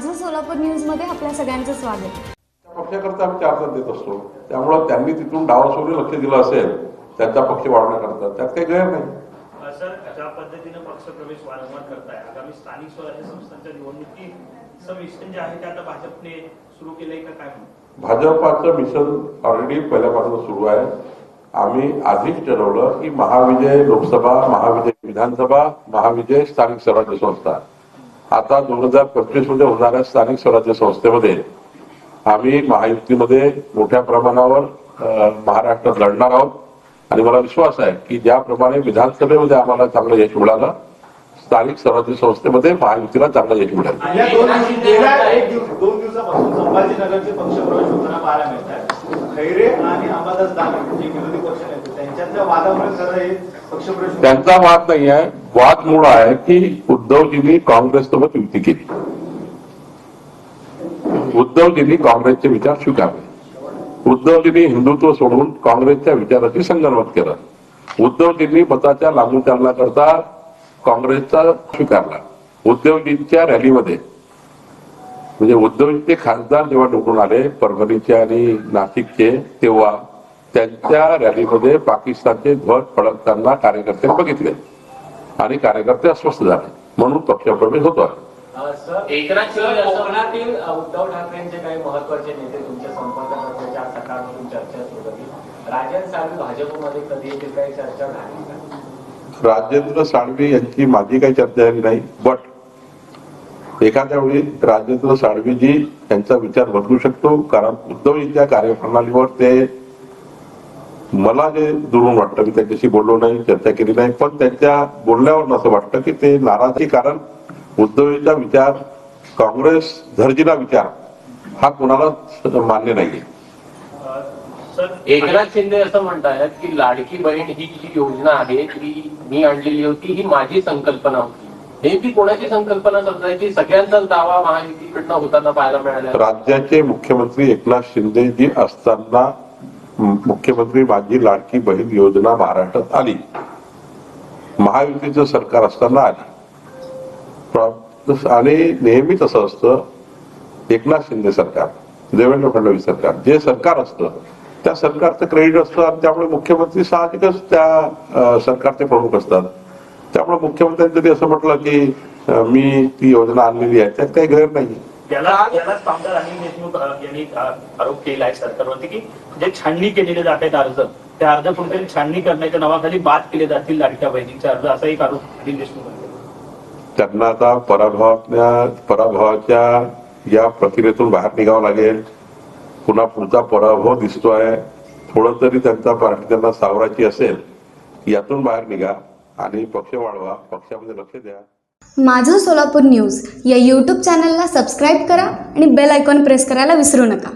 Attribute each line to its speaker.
Speaker 1: माझं सोलापूर न्यूज मध्ये आपल्या सगळ्यांचं स्वागत।
Speaker 2: पक्षाकरता आम्ही 4 तास देत असतो, त्यामुळे त्यांनी तिथून डावासोरी लक्ष दिलं असेल त्यांचा पक्ष वाढवण्याकरता, त्यात काही गैर नाही।
Speaker 3: सर, ज्या पद्धतीने पक्ष प्रवेश वारंवार करताय, आगामी स्थानिक स्वराज्य संस्थांच्या निवडणुकीचं मिशन जे आहे ते आता भाजपने सुरू केलंय का काय?
Speaker 2: भाजपाचं मिशन ऑलरेडी पहिल्यापासून सुरू आहे। आम्ही आधीच ठरवलं की महाविजय लोकसभा, महाविजय विधानसभा, महाविजय स्थानिक स्वराज्य संस्था, आता 2025 मध्ये होणाऱ्या स्थानिक स्वराज्य संस्थेमध्ये आम्ही महायुतीमध्ये मोठ्या प्रमाणावर महाराष्ट्रात लढणार आहोत आणि मला विश्वास आहे की ज्याप्रमाणे विधानसभेमध्ये आम्हाला चांगलं यश मिळालं, स्थानिक स्वराज्य संस्थेमध्ये महायुतीला चांगलं यश मिळालं।
Speaker 4: दोन दिवसापासून संभाजीनगरचे पक्षप्रवेश होताना पाहायला मिळत आहे। खैरे आणि अंबादास दानवे जे विरोधी पक्ष नेते त्यांच्यातल्या वादामुळे खरं हे पक्षप्रवेश
Speaker 2: त्यांचा वाद नाही आहे, वाद मूळ आहे की उद्धवजींनी काँग्रेससोबत युती केली, उद्धवजींनी काँग्रेसचे विचार स्वीकारले, उद्धवजींनी हिंदुत्व सोडून काँग्रेसच्या विचाराशी संगनमत केलं, उद्धवजींनी मताच्या लागू करण्याकरता काँग्रेसचा स्वीकारला। उद्धवजींच्या रॅलीमध्ये म्हणजे उद्धवजींचे खासदार जेव्हा निवडून आले परभणीचे आणि नाशिकचे, तेव्हा त्यांच्या रॅलीमध्ये पाकिस्तानचे ध्वज फडकताना कार्यकर्त्यांनी बघितले आणि कार्यकर्ते अस्वस्थ झाले, म्हणून पक्षप्रवेश होतो।
Speaker 5: एकनाथ शिंदे कोकणातील उद्धव ठाकरेंचे काही महत्वाचे नेते तुमच्या संपर्कात असल्याची आज सकाळपासून चर्चा सुरू होती। राजन साळवी भाजपमध्ये कधी येतील, काही चर्चा झाली का?
Speaker 2: राजेंद्र साळवी यांची माझी काही चर्चा झाली नाही, बट एखाद्या वेळी राजेंद्र साळवीजी यांचा विचार बदलू शकतो, कारण उद्धवजींच्या कार्यप्रणालीवर ते मला जे दुरून वाटतं, मी त्यांच्याशी बोललो नाही, चर्चा केली नाही, पण त्यांच्या बोलण्यावर असं वाटतं की ते नाराज, कारण उद्धवजींचा विचार, काँग्रेस धर्जीला विचार हा कोणाला मान्य नाहीये।
Speaker 5: एकनाथ शिंदे असं म्हणतायत की लाडकी बहीण ही जी योजना आहे ती मी आणलेली होती, ही माझी संकल्पना होती, हे ती कोणाची संकल्पना समजायची? सगळ्यांचाच दावा महायुतीकडनं होताना पाहायला मिळाला।
Speaker 2: राज्याचे मुख्यमंत्री एकनाथ शिंदे जी असताना मुख्यमंत्री माझी लाडकी बहीण योजना महाराष्ट्रात आली, महायुतीचं सरकार असताना आली, आणि नेहमीच असं असतं, एकनाथ शिंदे सरकार, देवेंद्र फडणवीस सरकार, जे सरकार असतं त्या सरकारचं क्रेडिट असतं आणि त्यामुळे मुख्यमंत्री साहजिकच त्या सरकारचे प्रमुख असतात। त्यामुळे मुख्यमंत्र्यांनी जरी असं म्हटलं की मी ती योजना आणलेली आहे, त्यात काही गैर नाही।
Speaker 3: यालाच आमदार अनिल देशमुख यांनी आरोप केला आहे सरकारवरती की जे छाननी केलेले जात आहेत अर्ज, त्या अर्ज कुठेतरी छाननी करण्याच्या नावाखाली बाद केले जातील लाडक्या बहिणींचे अर्ज, असा एक आरोप अनिल देशमुख।
Speaker 2: त्यांना आता पराभवाच्या या प्रतिमेतून बाहेर निघावं लागेल, पुन्हा पुढचा पराभव दिसतोय, थोडं तरी त्यांचा पार्टी त्यांना सावरायची असेल, यातून बाहेर निघा आणि पक्ष वाढवा, पक्षामध्ये लक्ष द्या।
Speaker 1: माझं सोलापूर न्यूज या यूट्यूब चॅनलला सबस्क्राईब करा आणि बेल आयकॉन प्रेस करायला विसरू नका।